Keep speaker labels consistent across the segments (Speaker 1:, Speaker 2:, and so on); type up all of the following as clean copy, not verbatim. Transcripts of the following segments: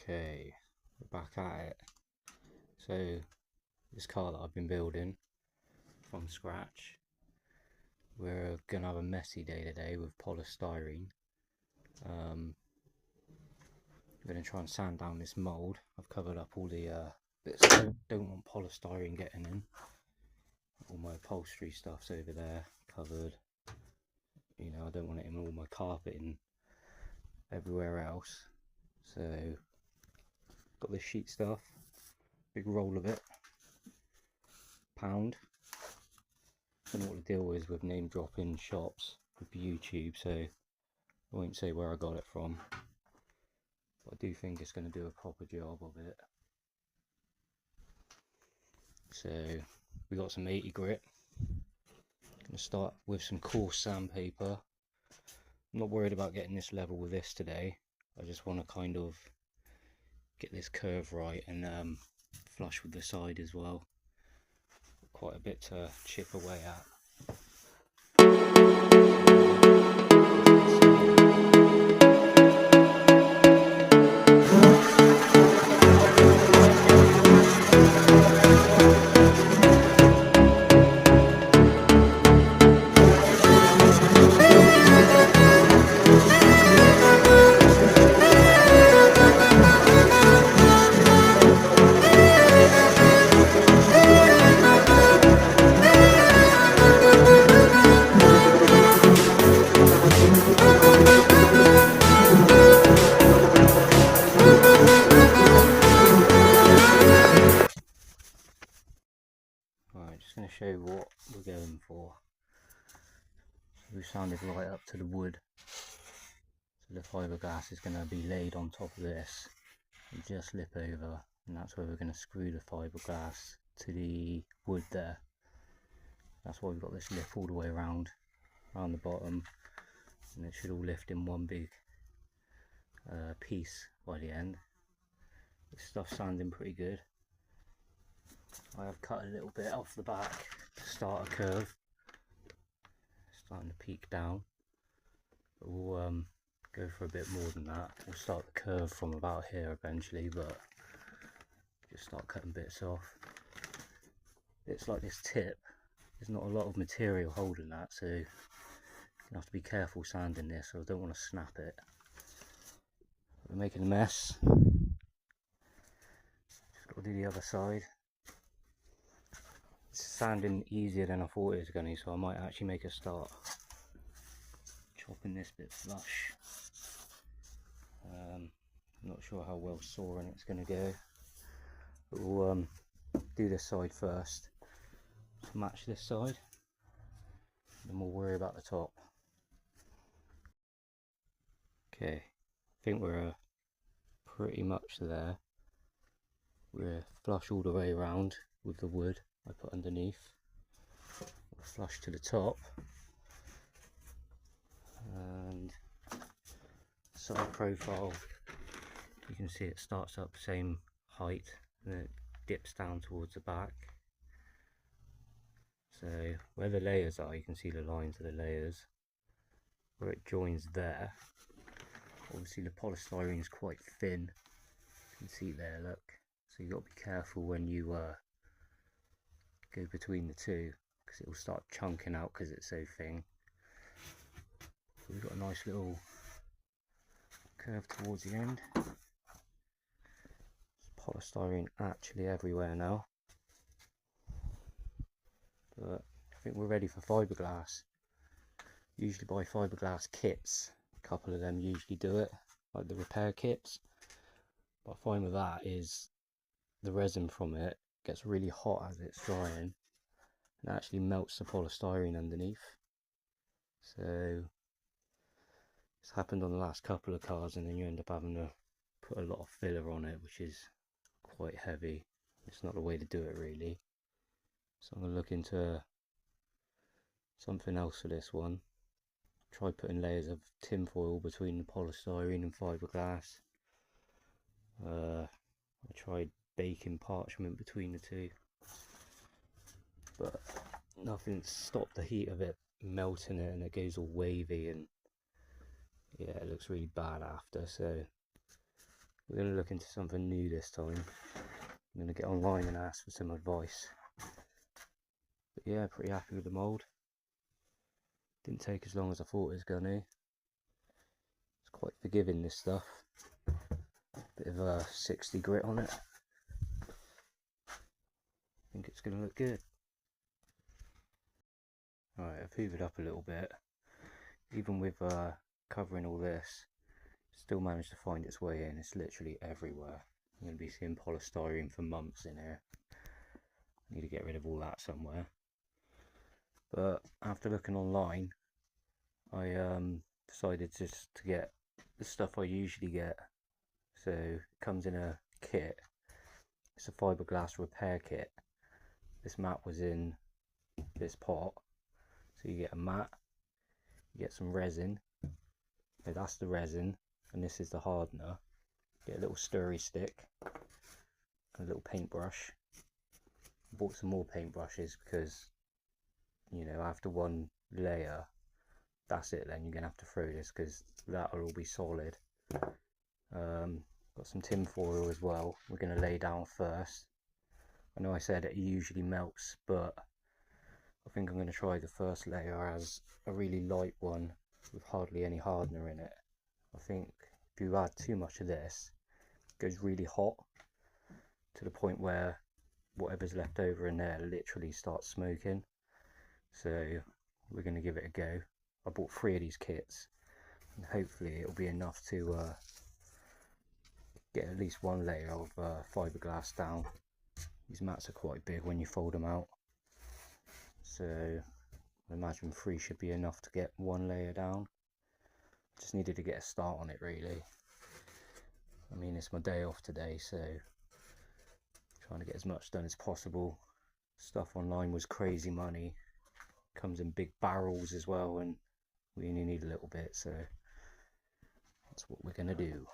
Speaker 1: Okay, we're back at it. So this car that I've been building from scratch, we're gonna have a messy day today with polystyrene. I'm gonna try and sand down this mould. I've covered up all the bits that don't want polystyrene getting in. All my upholstery stuff's over there covered. You know, I don't want it in all my carpet and everywhere else. So got this sheet stuff, big roll of it, £1. I don't know what the deal is with name dropping shops with YouTube, so I won't say where I got it from, but I do think it's going to do a proper job of it. So we got some 80 grit. Going to start with some coarse sandpaper. I'm not worried about getting this level with this today. I just want to kind of get this curve right and flush with the side as well. Quite a bit to chip away at. Right, just going to show you what we're going for. We sounded right up to the wood, so the fiberglass is going to be laid on top of this and just lip over, and that's where we're going to screw the fiberglass to the wood there. That's why we've got this lip all the way around the bottom, and it should all lift in one big piece by the end. This stuff's sounding pretty good. I have cut a little bit off the back to start a curve. It's starting to peak down, but we'll go for a bit more than that. We'll start the curve from about here eventually, but just start cutting bits off. It's like this tip, there's not a lot of material holding that, so you have to be careful sanding this, so I don't want to snap it. We're making a mess. Just got to do the other side. It's sounding easier than I thought it was going to, so I might actually make a start chopping this bit flush. I'm not sure how well sawing it's going to go, but we'll do this side first to match this side, then we'll worry about the top. Okay, I think we're pretty much there. We're flush all the way around with the wood I put underneath. We're flush to the top, and side profile, you can see it starts up same height and then it dips down towards the back. So where the layers are, you can see the lines of the layers. Where it joins there, obviously the polystyrene is quite thin. You can see there, look. So you've got to be careful when you go between the two, because it will start chunking out because it's so thin. So we've got a nice little curve towards the end. There's polystyrene actually everywhere now, but I think we're ready for fiberglass. Usually buy fiberglass kits, a couple of them usually do it, like the repair kits. What I find with that is the resin from it gets really hot as it's drying and actually melts the polystyrene underneath. So it's happened on the last couple of cars, and then you end up having to put a lot of filler on it, which is quite heavy. It's not the way to do it really. So I'm going to look into something else for this one. Try putting layers of tin foil between the polystyrene and fiberglass. I tried baking parchment between the two, but nothing's stopped the heat of it melting it, and it goes all wavy, and yeah, it looks really bad after. So we're going to look into something new this time. I'm going to get online and ask for some advice. But yeah, pretty happy with the mould. Didn't take as long as I thought it was going to. It's quite forgiving, this stuff. Bit of a 60 grit on it. I think it's going to look good. Alright, I've hoovered up a little bit. Even with covering all this, still managed to find its way in. It's literally everywhere. I'm going to be seeing polystyrene for months in here. I need to get rid of all that somewhere. But after looking online, I decided just to get the stuff I usually get. So it comes in a kit. It's a fiberglass repair kit. This mat was in this pot. So you get a mat, you get some resin. So that's the resin, and this is the hardener. Get a little stirry stick, and a little paintbrush. I bought some more paintbrushes because, you know, after one layer, that's it then. You're going to have to throw this because that'll all be solid. Got some tin foil as well. We're going to lay down first. I know I said it usually melts, but I think I'm going to try the first layer as a really light one with hardly any hardener in it. I think if you add too much of this, it goes really hot to the point where whatever's left over in there literally starts smoking. So we're going to give it a go. I bought 3 of these kits, and hopefully it'll be enough to get at least one layer of fiberglass down. These mats are quite big when you fold them out, so I imagine 3 should be enough to get one layer down. Just needed to get a start on it really. I mean, it's my day off today, so trying to get as much done as possible. Stuff online was crazy money. Comes in big barrels as well, and we only need a little bit, so that's what we're gonna do.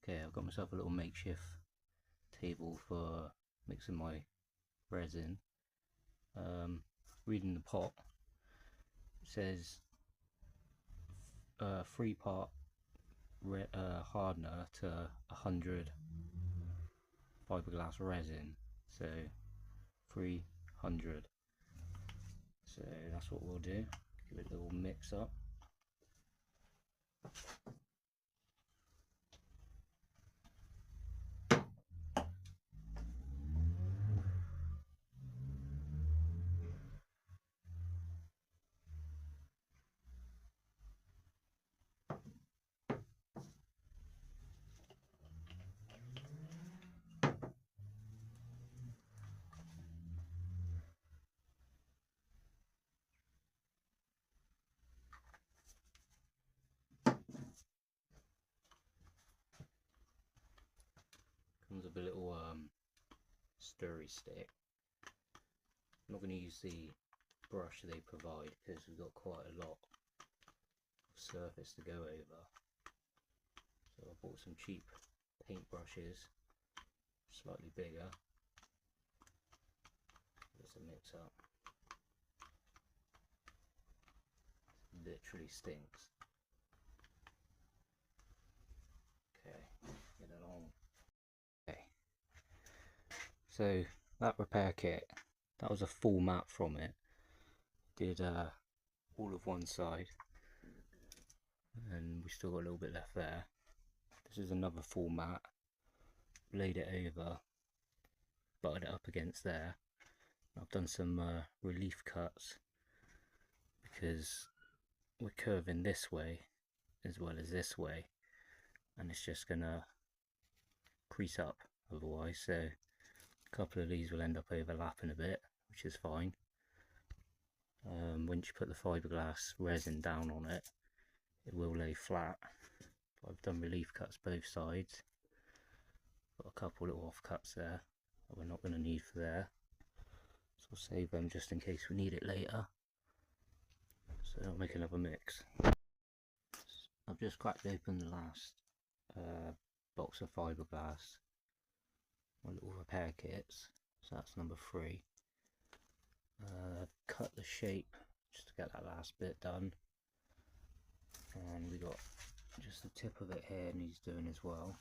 Speaker 1: Okay, I've got myself a little makeshift table for mixing my resin. Reading the pot, it says 3-part hardener to 100 fiberglass resin, so 300. So that's what we'll do. Give it a little mix up. Comes with a little stirry stick. I'm not going to use the brush they provide because we've got quite a lot of surface to go over. So I bought some cheap paint brushes, slightly bigger. Just a mix up. It literally stinks. Okay, get it on. Okay. So that repair kit, that was a full mat from it. Did all of one side, and we still got a little bit left there. This is another full mat. Laid it over, buttered it up against there. I've done some relief cuts because we're curving this way as well as this way, and it's just gonna crease up otherwise. So a couple of these will end up overlapping a bit, which is fine. Once you put the fiberglass resin down on it, it will lay flat. But I've done relief cuts both sides. Got a couple little off cuts there that we're not going to need for there, so I'll save them just in case we need it later. So I'll make another mix. I've just cracked open the last box of fiberglass, my little repair kits, so that's number 3. Cut the shape just to get that last bit done, and we got just the tip of it here needs doing as well.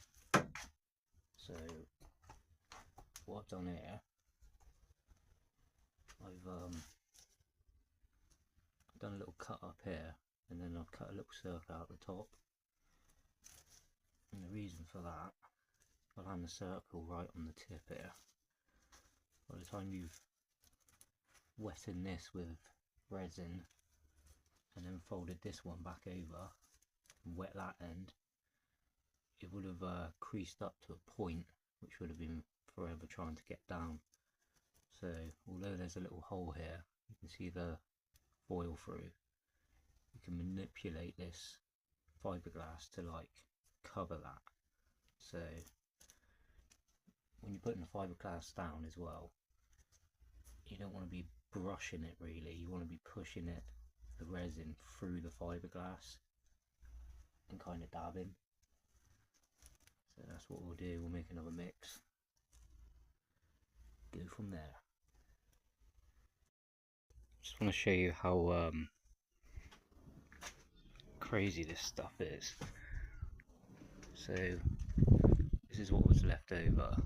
Speaker 1: So what I've done here, I've done a little cut up here, and then I've cut a little circle out the top. And the reason for that, I'll land the circle right on the tip here. By the time you've wetted this with resin and then folded this one back over and wet that end, it would have creased up to a point which would have been forever trying to get down. So although there's a little hole here, you can see the foil through, you can manipulate this fiberglass to like cover that. So when you're putting the fiberglass down as well, you don't want to be brushing it really, you want to be pushing it, the resin, through the fiberglass and kind of dabbing. So that's what we'll do. We'll make another mix, go from there. Just want to show you how crazy this stuff is. So this is what was left over.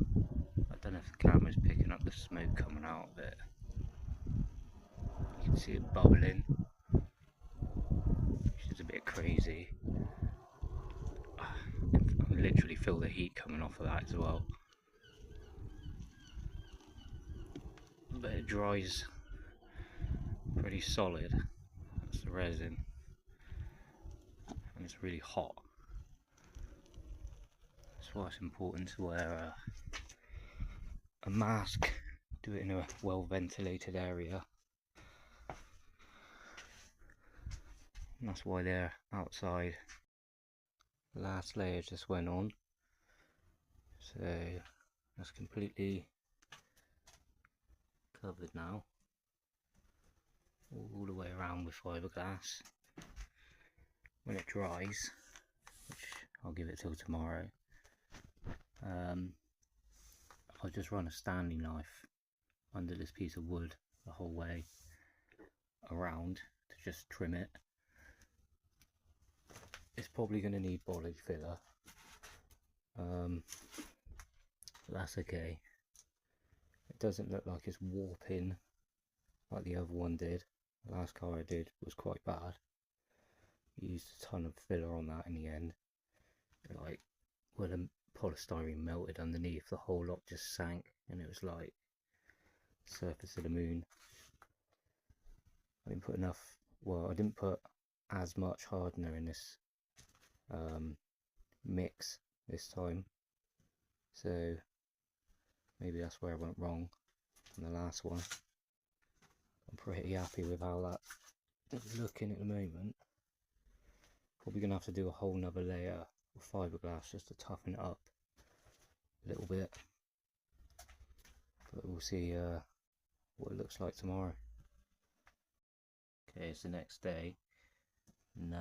Speaker 1: I don't know if the camera's picking up the smoke coming out of it. You can see it bubbling, which is a bit crazy. I can literally feel the heat coming off of that as well. But it dries pretty solid. That's the resin, and it's really hot. That's why it's important to wear a mask. Do it in a well ventilated area, and that's why they're outside. The last layer just went on, so that's completely covered now, all the way around with fiberglass. When it dries, which I'll give it till tomorrow, I'll just run a standing knife under this piece of wood the whole way around to just trim it. It's probably going to need body filler, but that's okay. It doesn't look like it's warping like the other one did. The last car I did was quite bad. Used a ton of filler on that in the end. Like, when the polystyrene melted underneath, the whole lot just sank, and it was like surface of the moon. I didn't put enough, well, I didn't put as much hardener in this mix this time, so maybe that's where I went wrong on the last one. I'm pretty happy with how that is looking at the moment. Probably gonna have to do a whole nother layer of fiberglass just to toughen it up a little bit, but we'll see what it looks like tomorrow. Okay, it's the next day, and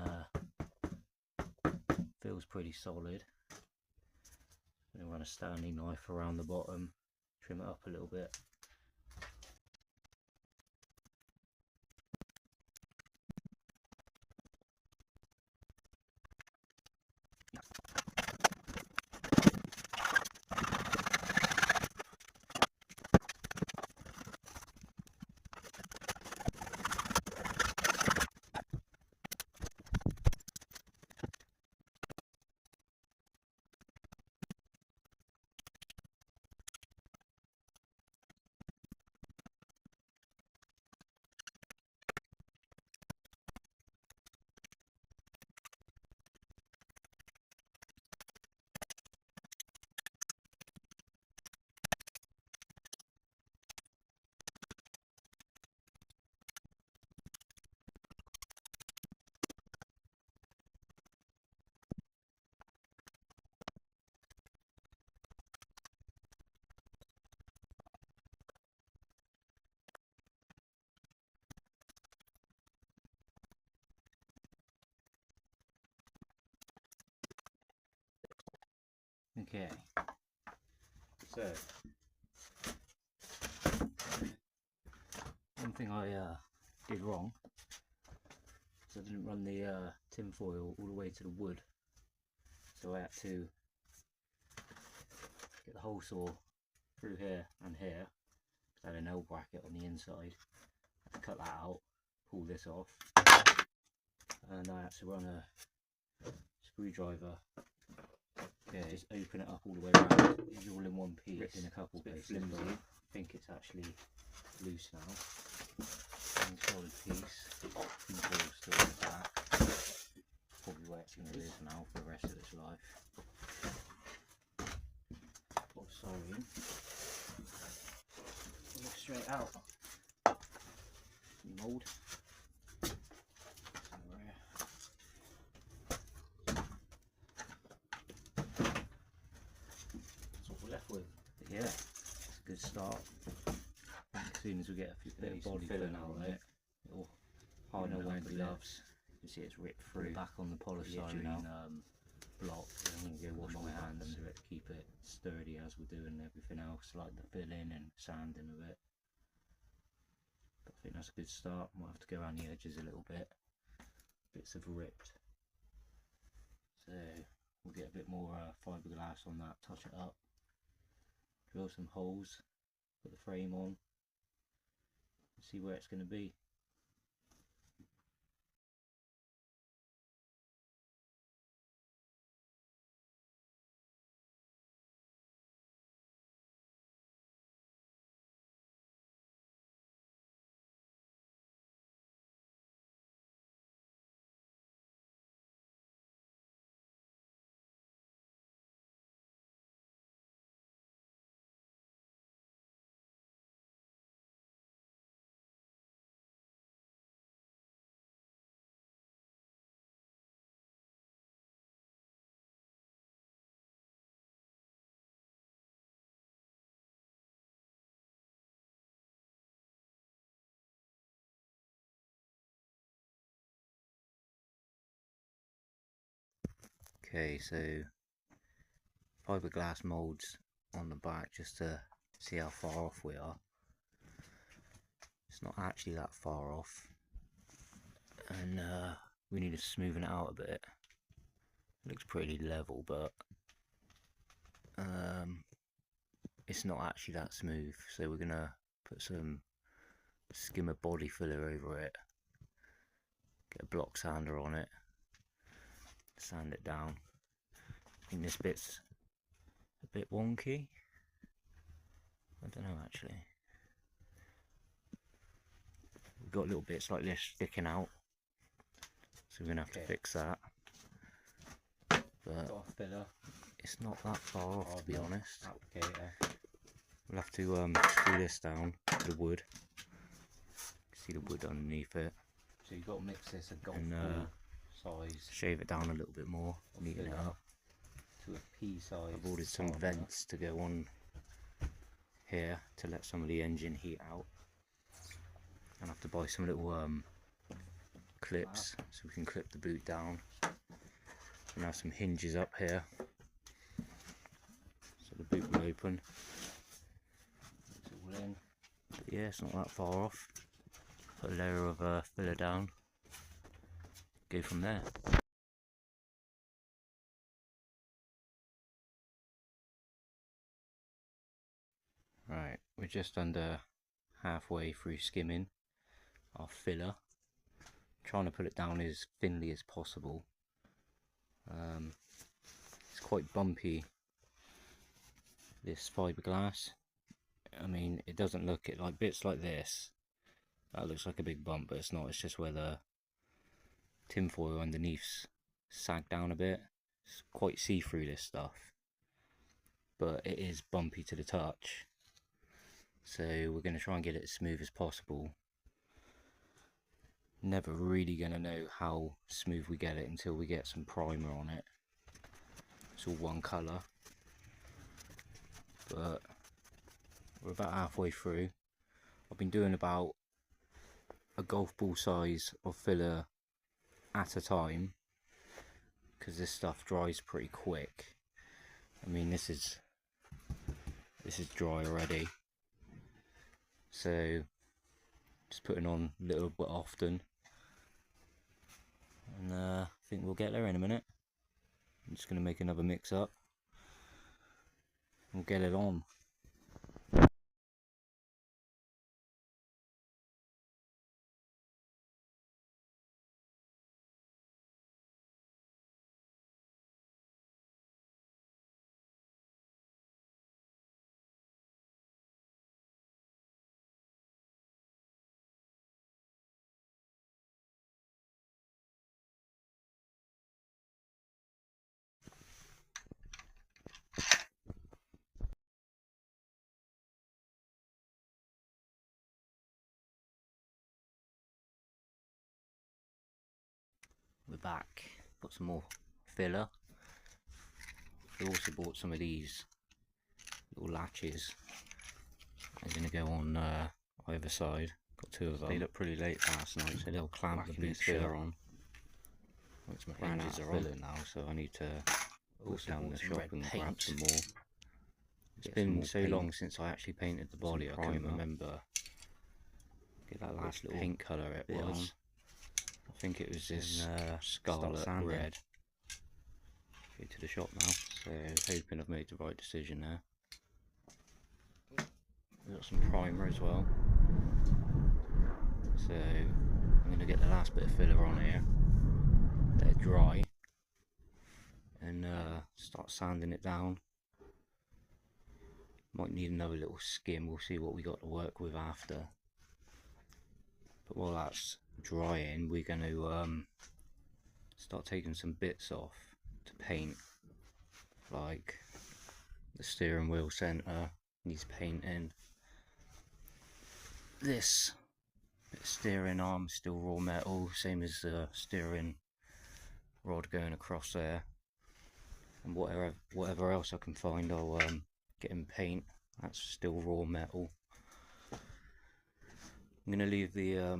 Speaker 1: feels pretty solid. I'm gonna run a standing knife around the bottom, trim it up a little bit. Okay, so one thing I did wrong is I didn't run the tin foil all the way to the wood, so I had to get the hole saw through here and here. I had an L bracket on the inside. I had to cut that out, pull this off, and I had to run a screwdriver. Okay, just open it up all the way around. It's all in one piece. Ripped in a couple places. I think it's actually loose now. One solid piece. Tinfoil still in the back. Probably where it's going to live now for the rest of its life. Got sewing. Look straight out. Mould. Left with. But yeah, it's a good start. As soon as we get a bit of body filling out of it, it'll harden up wearing gloves. You can see it's ripped through. Back on the polystyrene block. I'm going to go wash my hands under it to keep it sturdy as we're doing everything else, like the filling and sanding of it. But I think that's a good start. Might have to go around the edges a little bit. Bits have ripped. So we'll get a bit more fiberglass on that, touch it up. Drill some holes, put the frame on, and see where it's going to be. Okay, so fiberglass moulds on the back just to see how far off we are. It's not actually that far off, and we need to smoothen it out a bit. It looks pretty level, but it's not actually that smooth, so we're gonna put some skimmer body filler over it, get a block sander on it, sand it down. I think this bit's a bit wonky. I don't know actually. We've got little bits like this sticking out, so we're gonna have to fix that. But it's not that far off, to be honest. We'll have to screw this down to the wood. See the wood underneath it. So you've got to mix this a golf ball size. Shave it down a little bit more, neaten it up. To a pea size. I've ordered some vents to go on here to let some of the engine heat out. And I have to buy some little clips so we can clip the boot down. And have some hinges up here so the boot will open. It's all in. But yeah, it's not that far off. Put a layer of filler down. Go from there. Right, we're just under halfway through skimming our filler. Trying to put it down as thinly as possible. It's quite bumpy, this fiberglass. I mean, it doesn't look it like bits like this. That looks like a big bump, but it's not. It's just where the tinfoil underneath's sagged down a bit. It's quite see-through, this stuff, but it is bumpy to the touch. So we're going to try and get it as smooth as possible. Never really going to know how smooth we get it until we get some primer on it. It's all one colour, but we're about halfway through. I've been doing about a golf ball size of filler at a time because this stuff dries pretty quick. I mean, this is dry already, so just putting on a little bit often, and I think we'll get there in a minute. I'm just going to make another mix up. We'll get it on. We're back. Got some more filler. We also bought some of these little latches. They're going to go on either side. Got two of them. They look pretty late last night, so they'll clamp the boot filler on. Once my hinges are filler now, so I need to go down the shop and grab some more. It's been so long since I actually painted the body, I can't remember. Get that last little paint colour it was. I think it was this scarlet red. Go to the shop now, so hoping I've made the right decision there. We've got some primer as well, so I'm going to get the last bit of filler on here, let it dry, and start sanding it down. Might need another little skim, we'll see what we got to work with after. But while that's drying, we're going to start taking some bits off to paint, like the steering wheel centre needs painting. This bit of steering arm still raw metal, same as the steering rod going across there, and whatever else I can find I'll get in paint. That's still raw metal. I'm going to leave the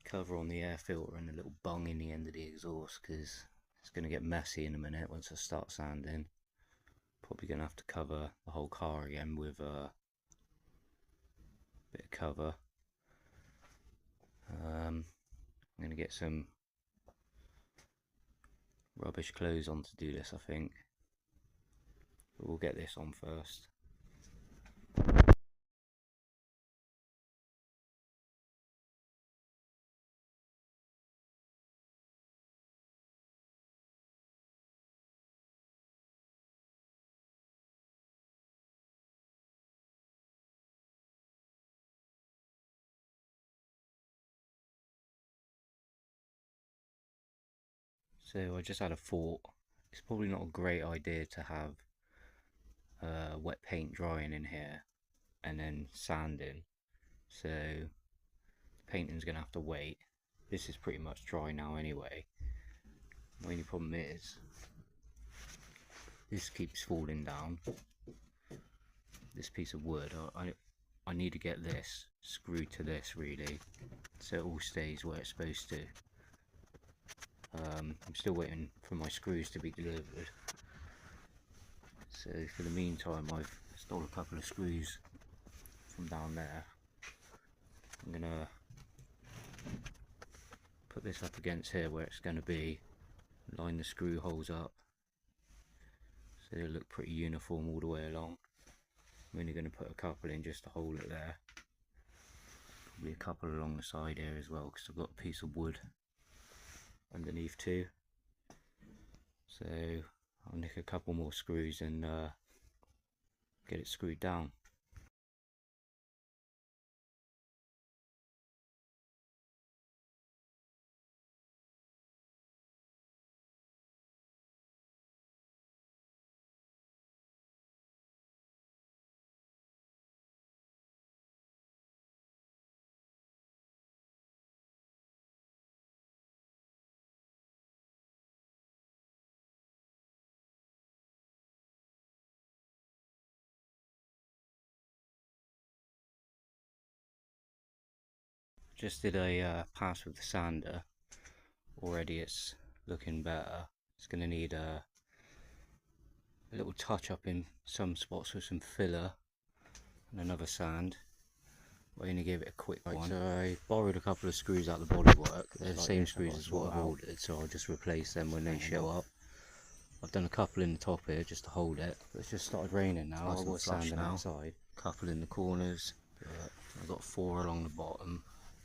Speaker 1: cover on the air filter and a little bung in the end of the exhaust, because it's going to get messy in a minute once I start sanding. Probably going to have to cover the whole car again with a bit of cover. I'm going to get some rubbish clothes on to do this, I think. But we'll get this on first. So I just had a thought. It's probably not a great idea to have wet paint drying in here and then sanding. So the painting's going to have to wait. This is pretty much dry now anyway. My only problem is this keeps falling down. This piece of wood, I need to get this screwed to this really, so it all stays where it's supposed to. I'm still waiting for my screws to be delivered, so for the meantime I've stole a couple of screws from down there. I'm gonna put this up against here where it's going to be, line the screw holes up so they look pretty uniform all the way along. I'm only going to put a couple in just to hold it there, probably a couple along the side here as well, because I've got a piece of wood underneath too. So I'll nick a couple more screws and get it screwed down. Just did a pass with the sander. Already it's looking better. It's going to need a little touch up in some spots with some filler and another sand. I only gave it a quick one. So I borrowed a couple of screws out of the bodywork. They're the same screws as what I've ordered, so I'll just replace them when they show up. I've done a couple in the top here just to hold it. It's just started raining now. I've got sand outside. Couple in the corners. I've got 4 along the bottom.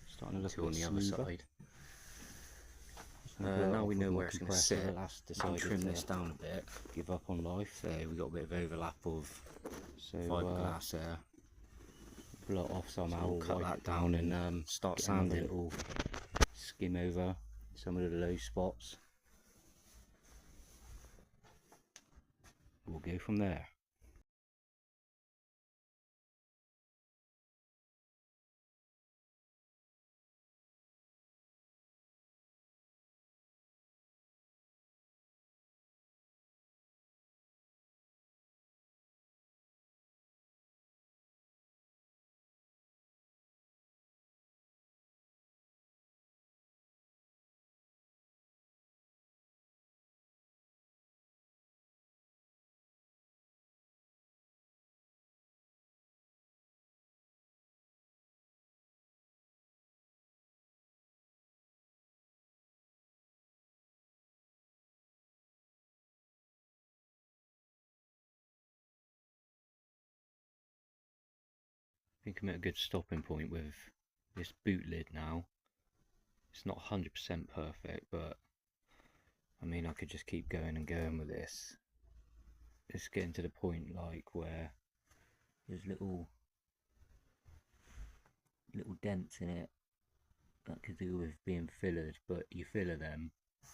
Speaker 1: Starting to look 2 on the other side. Now we know where it's going to sit. I'll trim this down a bit. Give up on life. There, we got a bit of overlap of fiberglass there. Blot off somehow. We'll cut that down and start sanding it all. Skim over some of the low spots. We'll go from there. I think I'm at a good stopping point with this boot lid now. It's not 100% perfect, but I mean I could just keep going and going with this. It's getting to the point like where there's little dents in it that could do with being fillered, but you filler them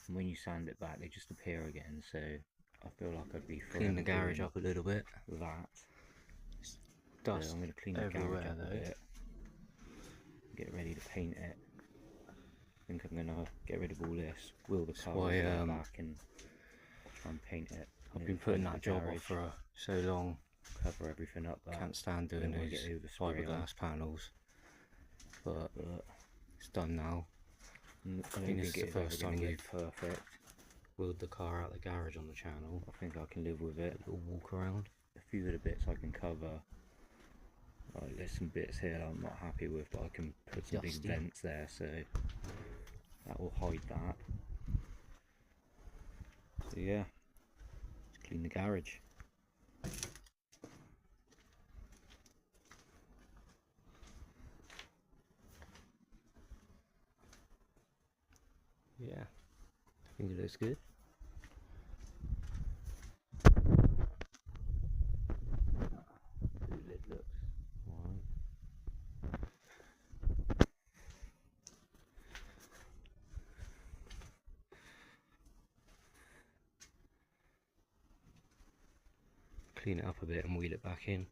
Speaker 1: and when you sand it back they just appear again, so I feel like I'd be clean the garage up a little bit with that. Dust. So I'm going to clean the garage up a bit, get ready to paint it. I think I'm going to get rid of all this, wheel the car back and try and paint it. I've been putting that job off for so long, cover everything up. Can't stand doing those fiberglass panels, but it's done now. I think it's the first time we've wheeled the car out the garage on the channel. I think I can live with it. A little walk around. A few of the bits I can cover. There's some bits here that I'm not happy with, but I can put some big vents there, so that will hide that. So yeah, let's clean the garage. Yeah, I think it looks good. Clean it up a bit and wheel it back in.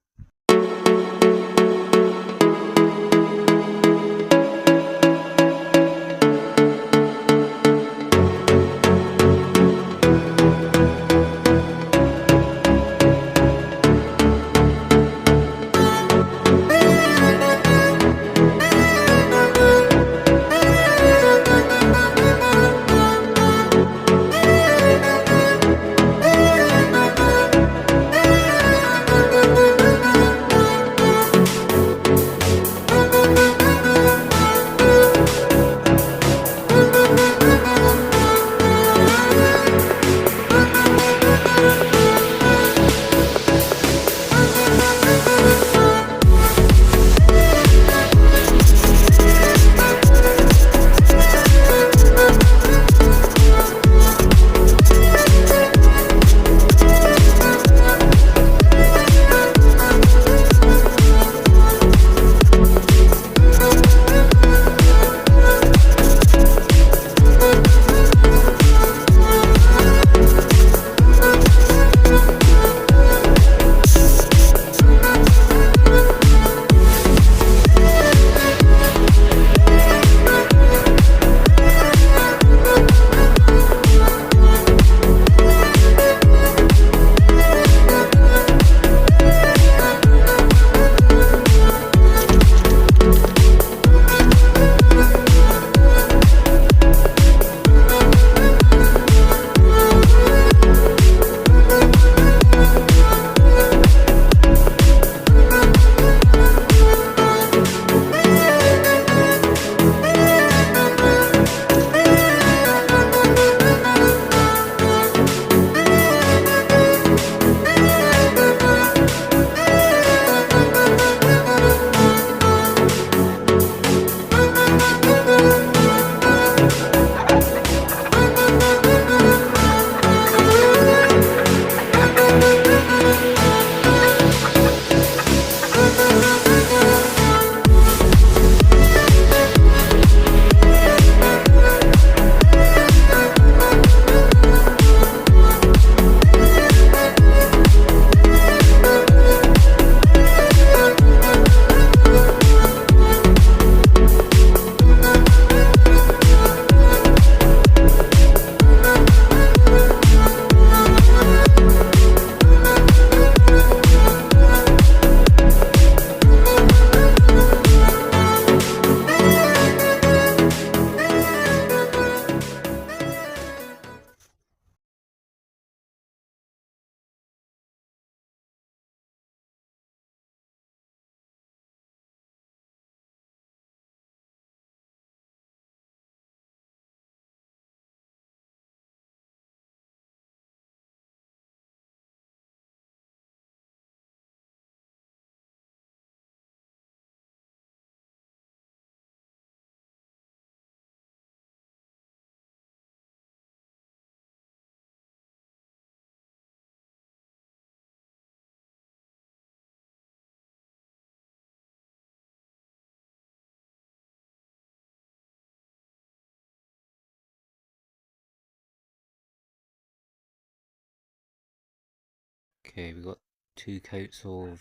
Speaker 1: Okay, we've got 2 coats of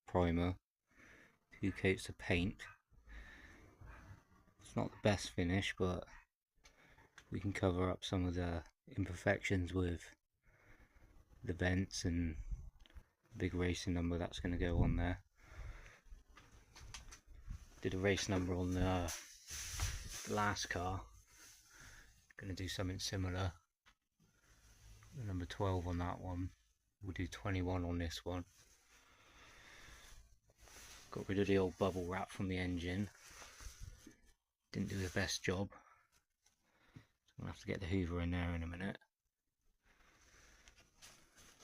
Speaker 1: primer, 2 coats of paint. It's not the best finish, but we can cover up some of the imperfections with the vents and the big racing number that's going to go on there. Did a race number on the last car. Going to do something similar. The number 12 on that one. We'll do 21 on this one. Got rid of the old bubble wrap from the engine. Didn't do the best job. I'm going to have to get the hoover in there in a minute.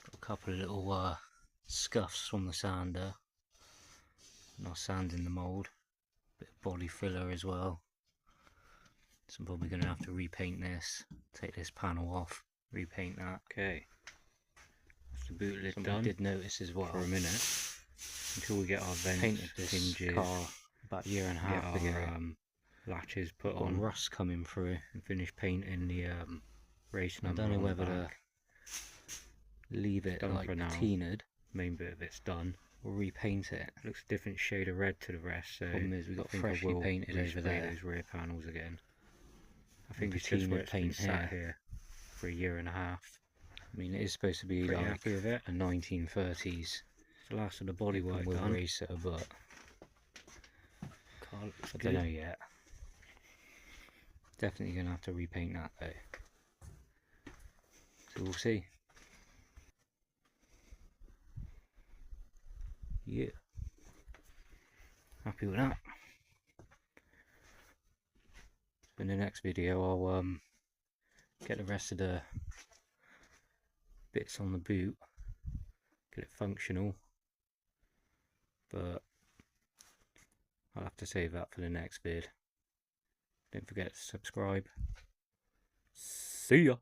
Speaker 1: Got a couple of little scuffs from the sander. Not sanding the mould. Bit of body filler as well. So I'm probably going to have to repaint this. Take this panel off. Repaint that. Okay. That's the boot lid done. I did notice as well for a minute. Until we get our vents, painted this hinges, car about a year and a half ago. Latches put on, rust coming through, and finish painting the race number. I don't know whether to leave it like patinaed. Main bit of it's done. Or repaint it. Looks a different shade of red to the rest. So problem is we got freshly painted over there. Those rear panels again. I think it's just where it's been sat here for a year and a half. I mean, it is supposed to be pretty like happy with it. A 1930s. The last of the bodywork done. Racer, but I don't know yet. Definitely gonna have to repaint that though. So we'll see. Yeah. Happy with that. In the next video I'll get the rest of the bits on the boot, get it functional, but I'll have to save that for the next vid. Don't forget to subscribe. See ya!